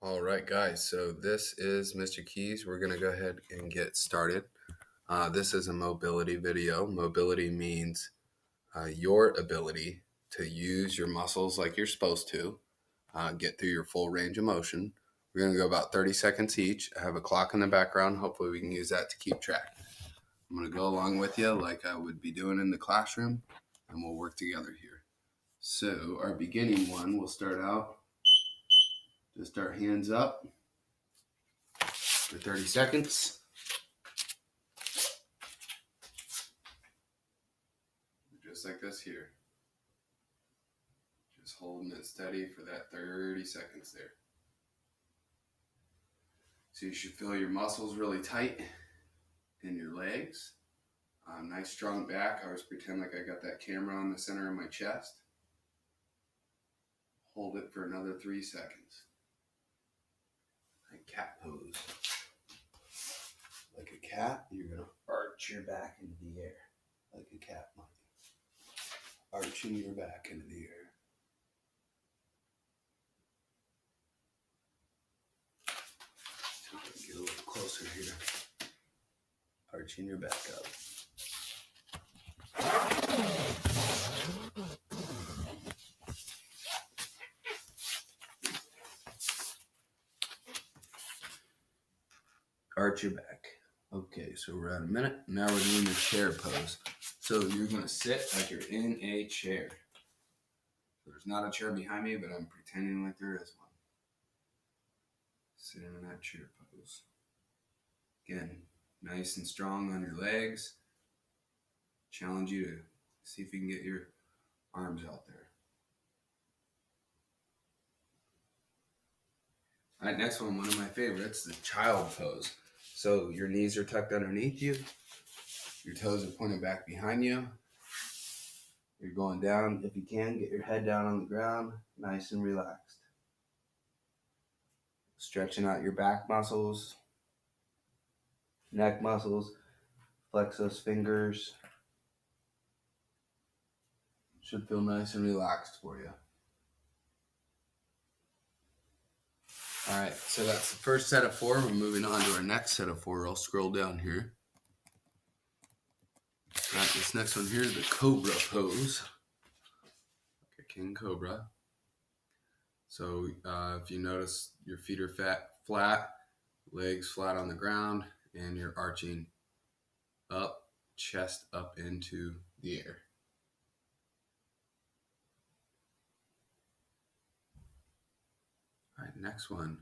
All right, guys. So this is Mr. Keys. We're going to go ahead and get started. This is a mobility video. Mobility means your ability to use your muscles like you're supposed to, get through your full range of motion. We're going to go about 30 seconds each. I have a clock in the background. Hopefully we can use that to keep track. I'm going to go along with you like I would be doing in the classroom, and we'll work together here. So our beginning one, we'll start out, just our hands up for 30 seconds. Just like this here. Just holding it steady for that 30 seconds there. So you should feel your muscles really tight in your legs. Nice strong back. I always pretend like I got that camera on the center of my chest. Hold it for another 3 seconds. Like cat pose. Like a cat, you're going to arch your back into the air. Like a cat might. Arching your back into the air. Get a little closer here. Arching your back up. Arch your back. Okay, so we're at a minute. Now we're doing the chair pose. So you're going to sit like you're in a chair. There's not a chair behind me, but I'm pretending like there is one. Sitting in that chair pose. Again, nice and strong on your legs. Challenge you to see if you can get your arms out there. All right, next one of my favorites, the child pose. So your knees are tucked underneath you. Your toes are pointed back behind you. You're going down. If you can, get your head down on the ground, nice and relaxed. Stretching out your back muscles, neck muscles, flex those fingers. Should feel nice and relaxed for you. All right, so that's the first set of 4. We're moving on to our next set of 4. I'll scroll down here. All right, this next one here is the cobra pose. Like a king cobra. So if you notice, your feet are flat, legs flat on the ground, and you're arching up, chest up into the air. All right, next one,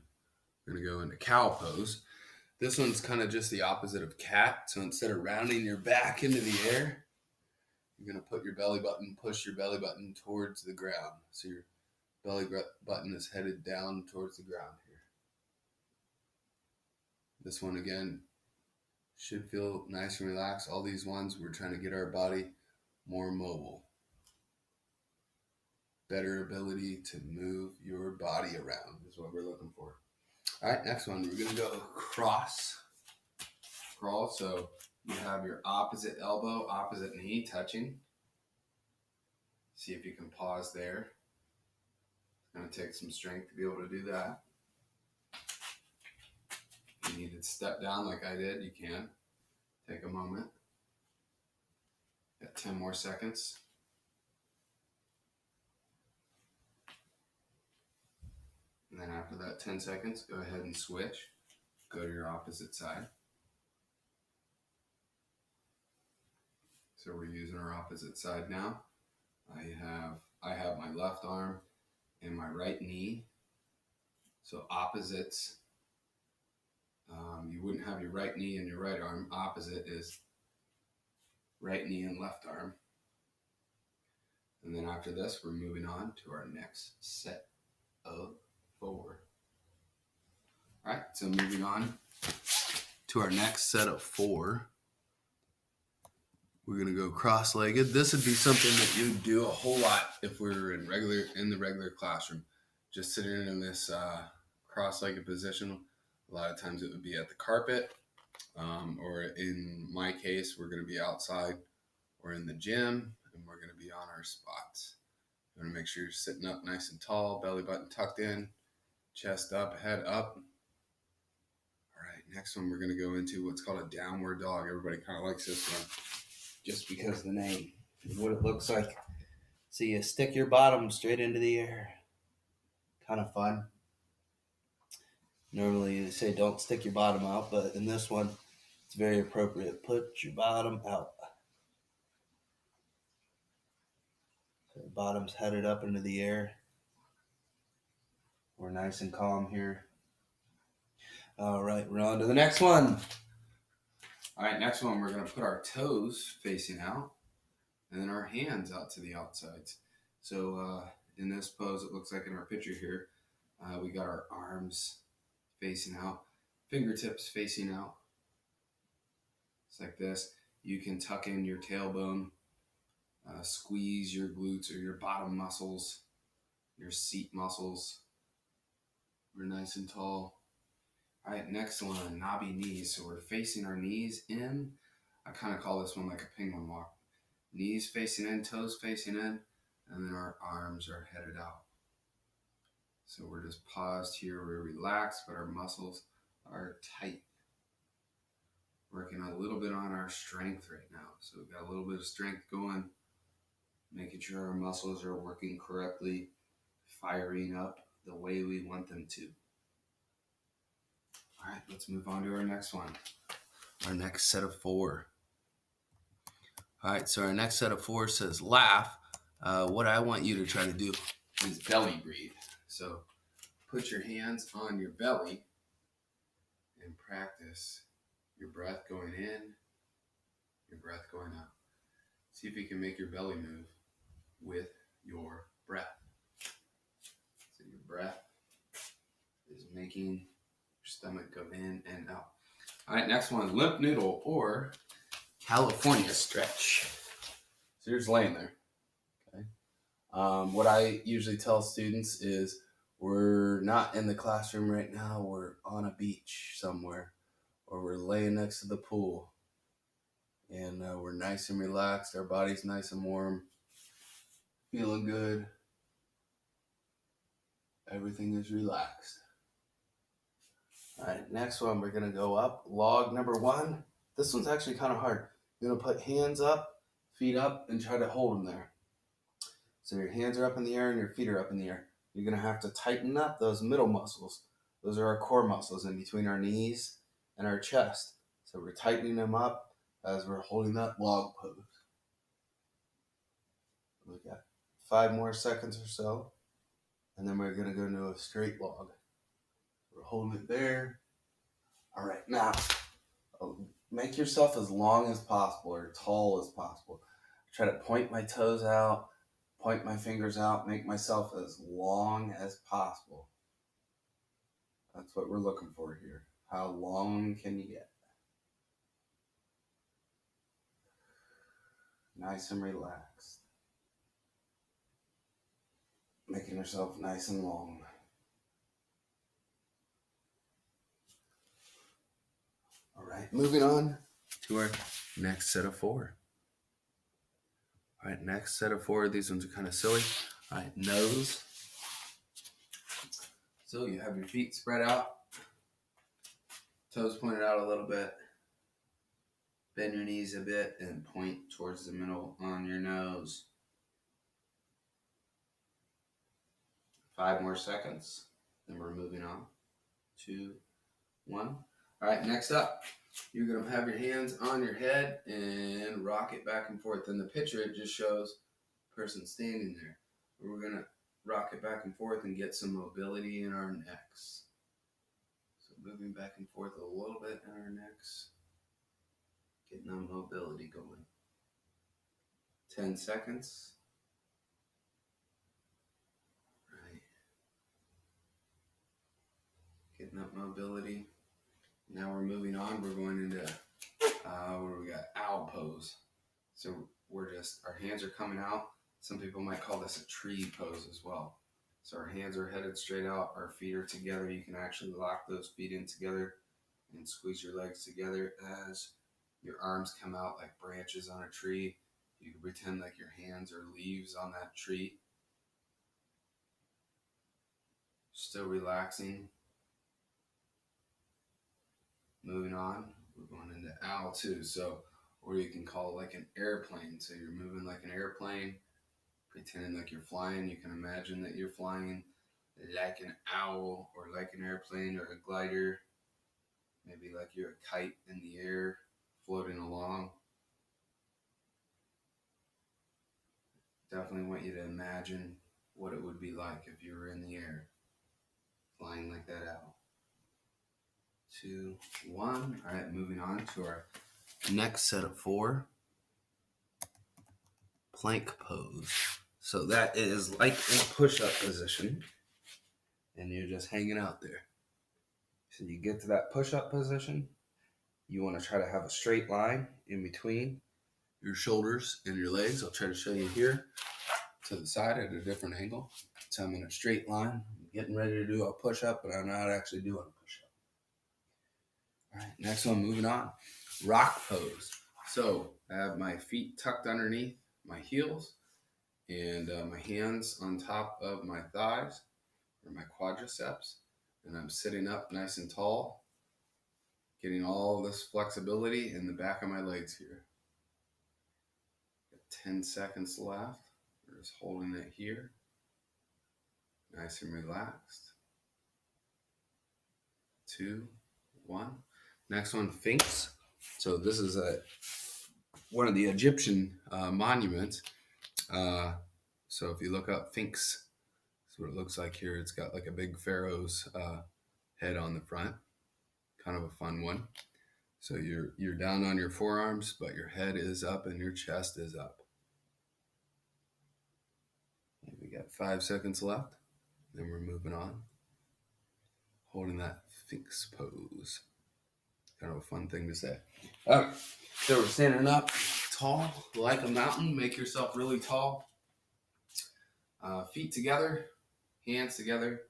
we're going to go into cow pose. This one's kind of just the opposite of cat. So instead of rounding your back into the air, you're going to put your belly button, push your belly button towards the ground. So your belly button is headed down towards the ground here. This one, again, should feel nice and relaxed. All these ones, we're trying to get our body more mobile. Better ability to move your body around is what we're looking for. All right, next one, we're going to go cross crawl. So you have your opposite elbow, opposite knee touching. See if you can pause there. It's going to take some strength to be able to do that. If you need to step down like I did, you can. Take a moment. Got 10 more seconds. And then after that 10 seconds, go ahead and switch. Go to your opposite side. So we're using our opposite side now. I have my left arm and my right knee. So opposites. You wouldn't have your right knee and your right arm. Opposite is right knee and left arm. And then after this, we're moving on to our next set of 4. All right, so moving on to our next set of 4. We're going to go cross-legged. This would be something that you'd do a whole lot if we were in the regular classroom. Just sitting in this cross-legged position. A lot of times it would be at the carpet, or in my case, we're going to be outside or in the gym, and we're going to be on our spots. You want to make sure you're sitting up nice and tall, belly button tucked in, chest up, head up. All right, next one we're going to go into what's called a downward dog. Everybody kind of likes this one just because of the name and what it looks like. So you stick your bottom straight into the air. Kind of fun. Normally they say don't stick your bottom out, but in this one, it's very appropriate. Put your bottom out. So the bottom's headed up into the air. We're nice and calm here. All right, we're on to the next one. All right, next one, we're going to put our toes facing out and then our hands out to the outsides. So in this pose, it looks like in our picture here, we got our arms facing out, fingertips facing out. It's like this. You can tuck in your tailbone, squeeze your glutes or your bottom muscles, your seat muscles. We're nice and tall. All right, next one, knobby knees. So we're facing our knees in. I kind of call this one like a penguin walk. Knees facing in, toes facing in, and then our arms are headed out. So we're just paused here. We're relaxed, but our muscles are tight. Working a little bit on our strength right now. So we've got a little bit of strength going, making sure our muscles are working correctly, firing up the way we want them to. All right, let's move on to our next one. Our next set of 4. All right, so our next set of 4 says laugh. What I want you to try to do is belly breathe. So put your hands on your belly and practice your breath going in, your breath going out. See if you can make your belly move with your breath. So your breath is making your stomach go in and out. All right, next one, limp noodle or California stretch. So you're just laying there. Okay. What I usually tell students is we're not in the classroom right now. We're on a beach somewhere, or we're laying next to the pool, and we're nice and relaxed. Our body's nice and warm, feeling good. Everything is relaxed. All right, next one, we're going to go up. Log number 1. This one's actually kind of hard. You're going to put hands up, feet up, and try to hold them there. So your hands are up in the air and your feet are up in the air. You're going to have to tighten up those middle muscles. Those are our core muscles in between our knees and our chest. So we're tightening them up as we're holding that log pose. We got 5 more seconds or so, and then we're going to go into a straight log. We're holding it there. All right, now make yourself as long as possible or tall as possible. Try to point my toes out, point my fingers out, make myself as long as possible. That's what we're looking for here. How long can you get? Nice and relaxed. Making yourself nice and long. All right, moving on to our next set of 4. All right, next set of 4. These ones are kind of silly. All right, nose. So you have your feet spread out, toes pointed out a little bit. Bend your knees a bit and point towards the middle on your nose. 5 more seconds. Then we're moving on. 2, 1. All right, next up, you're going to have your hands on your head and rock it back and forth. In the picture, it just shows a person standing there. We're going to rock it back and forth and get some mobility in our necks. So moving back and forth a little bit in our necks. Getting that mobility going. 10 seconds. Right. Getting that mobility. Now we're moving on. We're going into where we got owl pose. So our hands are coming out. Some people might call this a tree pose as well. So our hands are headed straight out. Our feet are together. You can actually lock those feet in together and squeeze your legs together as your arms come out like branches on a tree. You can pretend like your hands are leaves on that tree. Still relaxing. Moving on, we're going into owl two. So, or you can call it like an airplane. So you're moving like an airplane, pretending like you're flying. You can imagine that you're flying like an owl or like an airplane or a glider. Maybe like you're a kite in the air floating along. Definitely want you to imagine what it would be like if you were in the air flying like that owl. 2, 1. All right, moving on to our next set of 4. Plank pose. So that is like in a push-up position, and you're just hanging out there. So you get to that push-up position, you want to try to have a straight line in between your shoulders and your legs. I'll try to show you here to the side at a different angle. So I'm in a straight line, I'm getting ready to do a push-up, but I'm not actually doing a push-up. All right, next one, moving on. Rock pose. So I have my feet tucked underneath my heels and my hands on top of my thighs or my quadriceps, and I'm sitting up nice and tall, getting all this flexibility in the back of my legs here. Got 10 seconds left. We're just holding it here, nice and relaxed. 2, 1. Next one, Sphinx. So this is one of the Egyptian monuments. So if you look up Sphinx, that's what it looks like here. It's got like a big pharaoh's head on the front. Kind of a fun one. So you're down on your forearms, but your head is up and your chest is up. And we got 5 seconds left. Then we're moving on. Holding that Sphinx pose. Kind of a fun thing to say. All right. So we're standing up tall like a mountain. Make yourself really tall. Feet together, hands together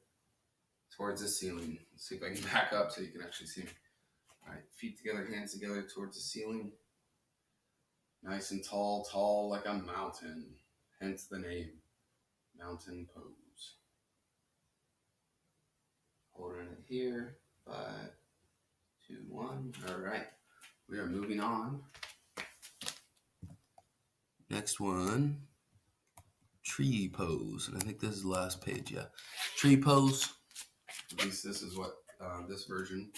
towards the ceiling. Let's see if I can back up so you can actually see me. All right, feet together, hands together towards the ceiling. Nice and tall like a mountain. Hence the name, mountain pose. Holding it here. 5, 2, 1. All right, we are moving on. Next one, tree pose. And I think this is the last page, yeah. Tree pose. At least this is what this version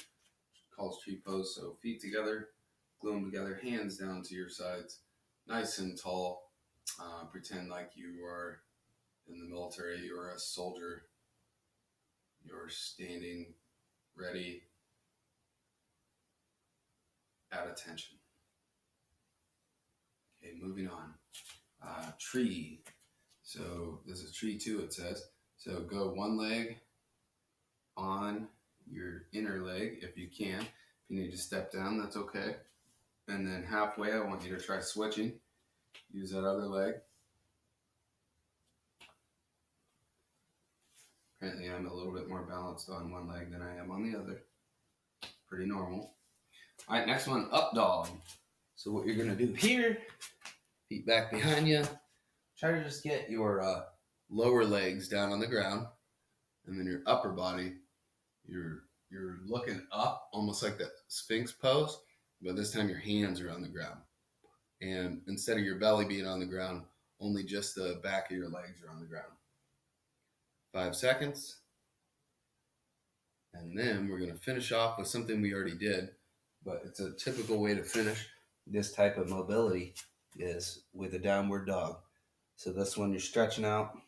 calls tree pose. So feet together, glue them together, hands down to your sides, nice and tall. Pretend like you are in the military, you're a soldier. You're standing ready at attention. Okay, moving on. Tree. So this is tree 2, it says. So go one leg on your inner leg if you can. If you need to step down, that's okay. And then halfway, I want you to try switching. Use that other leg. Apparently, I'm a little bit more balanced on one leg than I am on the other. Pretty normal. All right, next one, up dog. So what you're going to do here, feet back behind you, try to just get your lower legs down on the ground, and then your upper body, you're looking up, almost like that Sphinx pose, but this time your hands are on the ground. And instead of your belly being on the ground, only just the back of your legs are on the ground. 5 seconds. And then we're going to finish off with something we already did, but it's a typical way to finish this type of mobility is with a downward dog. So this one, you're stretching out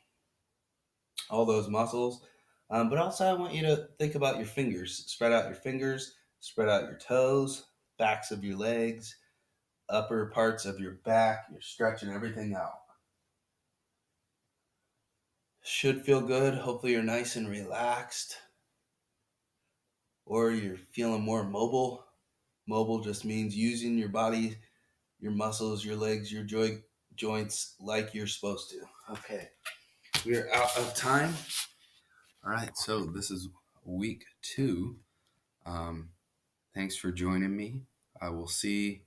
all those muscles. But also I want you to think about your fingers. Spread out your fingers, spread out your toes, backs of your legs, upper parts of your back. You're stretching everything out. Should feel good. Hopefully you're nice and relaxed. Or you're feeling more mobile. Mobile just means using your body, your muscles, your legs, your joints like you're supposed to. Okay, we're out of time. All right, so this is week 2. Thanks for joining me. I will see